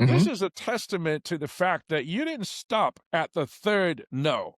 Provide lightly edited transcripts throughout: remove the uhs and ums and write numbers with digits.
This Mhm. is a testament to the fact that you didn't stop at the third no,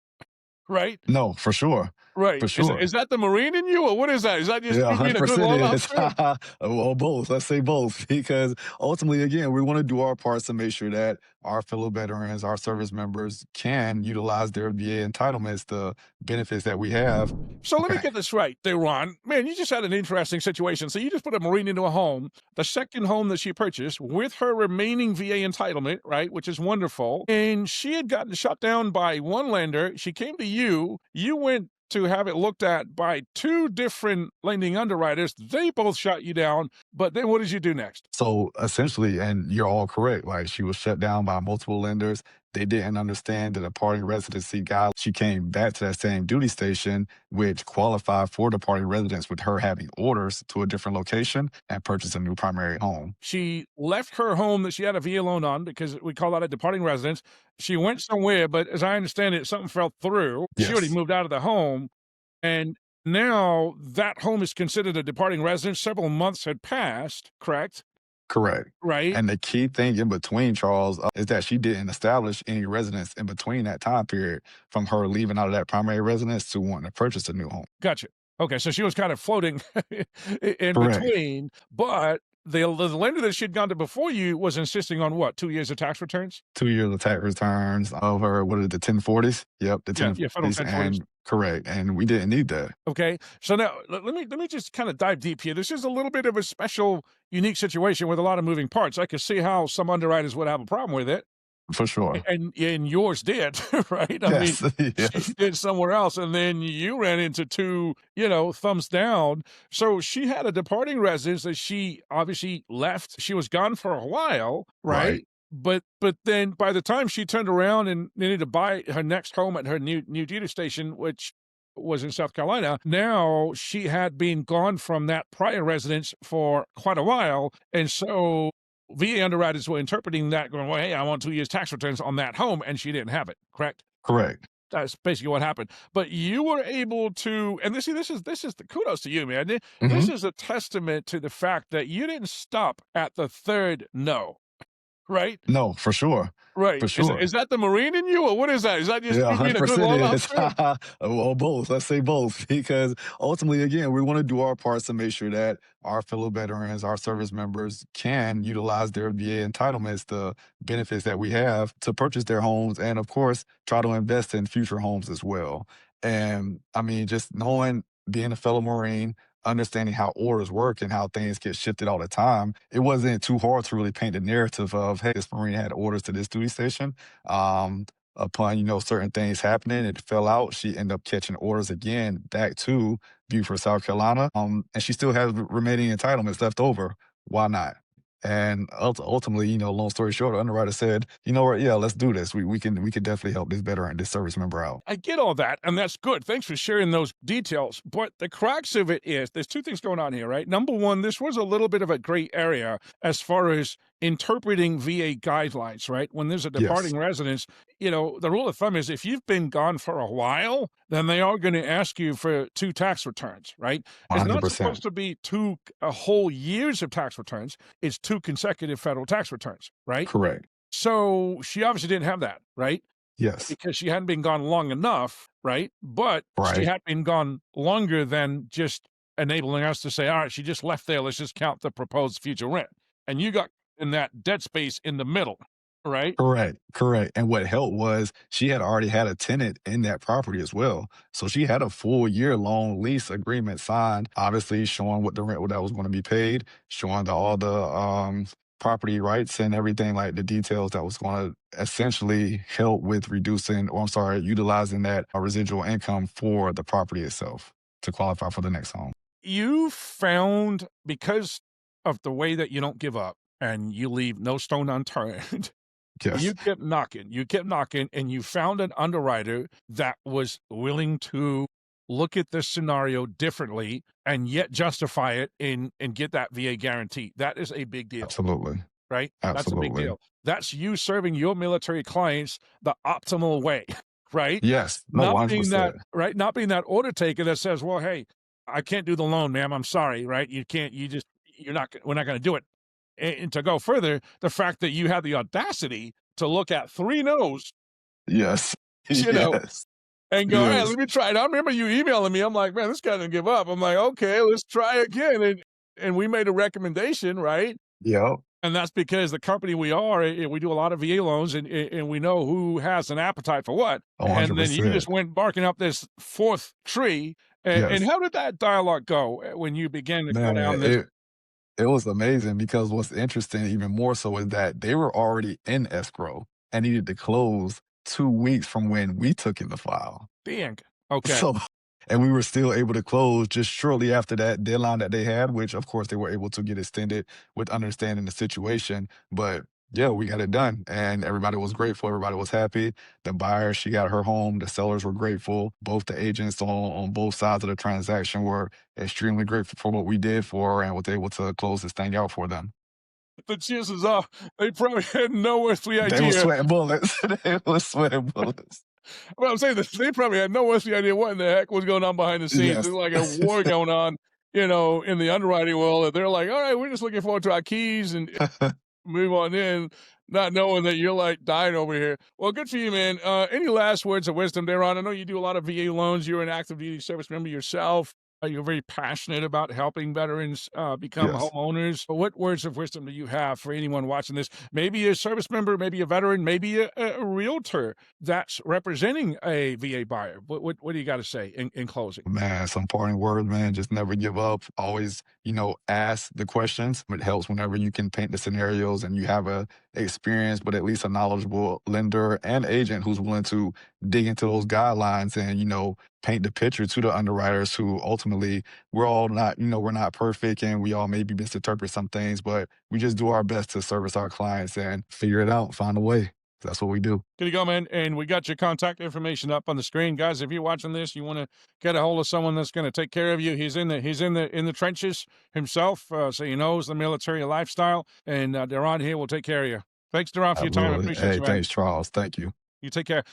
right? No, for sure. Right. For sure. Is that the Marine in you, or what is that? Is that just Yeah, you being a good 100% loan is. officer? Well, both. Let's say both, because ultimately, again, we want to do our parts to make sure that our fellow veterans, our service members can utilize their VA entitlements, the benefits that we have. So let me Okay. get this right, Ron. Man, you just had an interesting situation. So you just put a Marine into a home, the second home that she purchased with her remaining VA entitlement, right? Which is wonderful. And she had gotten shut down by one lender. She came to you. You went to have it looked at by two different lending underwriters. They both shut you down. But then what did you do next? So essentially, and you're all correct, like she was shut down by multiple lenders. They didn't understand the departing residency guide. She came back to that same duty station, which qualified for departing residence with her having orders to a different location and purchase a new primary home. She left her home that she had a VA loan on because we call that a departing residence. She went somewhere, but as I understand it, something fell through. She already Yes, moved out of the home, and now that home is considered a departing residence. Several months had passed, correct? correct. Right? And the key thing in between, Charles, is that she didn't establish any residence in between that time period from her leaving out of that primary residence to wanting to purchase a new home. Gotcha. Okay, so she was kind of floating in Correct. between, but the lender that she'd gone to before you was insisting on what, 2 years of tax returns? 2 years of tax returns over, what is it, the 1040s? Yep, the Yeah, federal 1040s, 1040s. and correct, and we didn't need that, Okay. So now let me just kind of dive deep here. This is a little bit of a special, unique situation with a lot of moving parts. I could see how some underwriters would have a problem with it. for sure. And yours did, right? I mean, Yes, she yes, did somewhere else, and then you ran into two, thumbs down. So she had a departing residence that she obviously left. She was gone for a while, right, right? But then by the time she turned around and needed to buy her next home at her new duty station, which was in South Carolina, now she had been gone from that prior residence for quite a while, and so VA underwriters were interpreting that, going, "Well, hey, I want 2 years tax returns on that home," and she didn't have it, correct? correct. That's basically what happened. But you were able to, and this is the kudos to you, man. This Mhm. is a testament to the fact that you didn't stop at the third no, right? No, Right. for Is sure. that the Marine in you, or what is that? Is that just Yeah, you being a good 100% loan is. officer? Well, both. Let's say both, because ultimately, again, we want to do our parts to make sure that our fellow veterans, our service members can utilize their VA entitlements, the benefits that we have to purchase their homes, and of course, try to invest in future homes as well. And I mean, just knowing, being a fellow Marine, understanding how orders work and how things get shifted all the time, it wasn't too hard to really paint a narrative of, hey, this Marine had orders to this duty station. Um, Upon certain things happening, it fell out. She ended up catching orders again back to Beaufort, South Carolina, and she still has remaining entitlements left over. Why not? And ultimately, long story short, the underwriter said, "You know what? Yeah, let's do this. We can definitely help this veteran, this service member out." I get all that, and that's good. Thanks for sharing those details. But the crux of it is there's two things going on here, right? Number one, this was a little bit of a gray area as far as interpreting VA guidelines, right? When there's a Yes, departing residence, the rule of thumb is if you've been gone for a while, then they are going to ask you for two tax returns, right? It's not 100%. supposed to be two whole years of tax returns, it's two consecutive federal tax returns, right? Correct. So she obviously didn't have that, right? Yes. Because she hadn't been gone long enough, right? But she Right. had been gone longer than just enabling us to say, "All right, she just left there, let's just count the proposed future rent." And you got in that dead space in the middle, right? Correct, correct, and what helped was she had already had a tenant in that property as well. So she had a full year-long lease agreement signed, obviously showing what the rent that was gonna be paid, showing all the, property rights and everything, like the details that was gonna essentially help with reducing, or I'm sorry, utilizing that, residual income for the property itself to qualify for the next home. You found, because of the way that you don't give up and you leave no stone unturned, Yes, you kept knocking, and you found an underwriter that was willing to look at this scenario differently and yet justify it and get that VA guarantee. That is a big deal, absolutely, right? That's a big absolutely. deal. That's you serving your military clients the optimal way, right? Yes, no, Not being that 100%. right, not being that order taker that says, "Well, hey, I can't do the loan, ma'am. I'm sorry," right? You can't. We're not going to do it. And to go further, the fact that you had the audacity to look at 3 no's, Yes. you know, Yes. and go, "Hey, Yes. let me try it." I remember you emailing me. I'm like, "Man, this guy didn't give up." I'm like, "Okay, let's try again." And we made a recommendation, right? Yep. And that's because the company we are, we do a lot of VA loans, and we know who has an appetite for what. And then you 100%. just went barking up this 4th tree. And Yes. how did that dialogue go when you began to go Man, down this? it was amazing because what's interesting even more so is that they were already in escrow and needed to close 2 weeks from when we took in the file. Dang. Okay. So and we were still able to close just shortly after that deadline that they had, which of course they were able to get extended with understanding the situation. But yeah, we got it done and everybody was grateful. Everybody was happy. The buyer, she got her home. The sellers were grateful. Both the agents on both sides of the transaction were extremely grateful for what we did for her and was able to close this thing out for them. The chances are they probably had no earthly They were idea. sweating bullets. They were sweating bullets. Well, I'm saying that they probably had no earthly idea what in the heck was going on behind the scenes. There's Yes. like a war going on, in the underwriting world. And they're like, "All right, we're just looking forward to our keys and move on in," not knowing that you're like dying over here. Well, good for you, man. Any last words of wisdom there on? I know you do a lot of VA loans. You're an active duty service member yourself. You're very passionate about helping veterans become Yes. homeowners. What words of wisdom do you have for anyone watching this? Maybe a service member, maybe a veteran, maybe a realtor that's representing a VA buyer. What do you got to say in closing? Man, some parting words, man. Just never give up. Always, ask the questions. It helps whenever you can paint the scenarios and you have a experience, but at least a knowledgeable lender and agent who's willing to dig into those guidelines and, paint the picture to the underwriters who ultimately we're all not, we're not perfect and we all maybe misinterpret some things, but we just do our best to service our clients and figure it out, find a way. That's what we do. Good to go, man. And we got your contact information up on the screen, guys. If you're watching this, you want to get a hold of someone that's going to take care of you. He's in the trenches himself, so he knows the military lifestyle. And Deron here will take care of you. Thanks, Deron, for your time. I Absolutely. appreciate Hey, you, man. thanks, Charles. Thank you. You take care.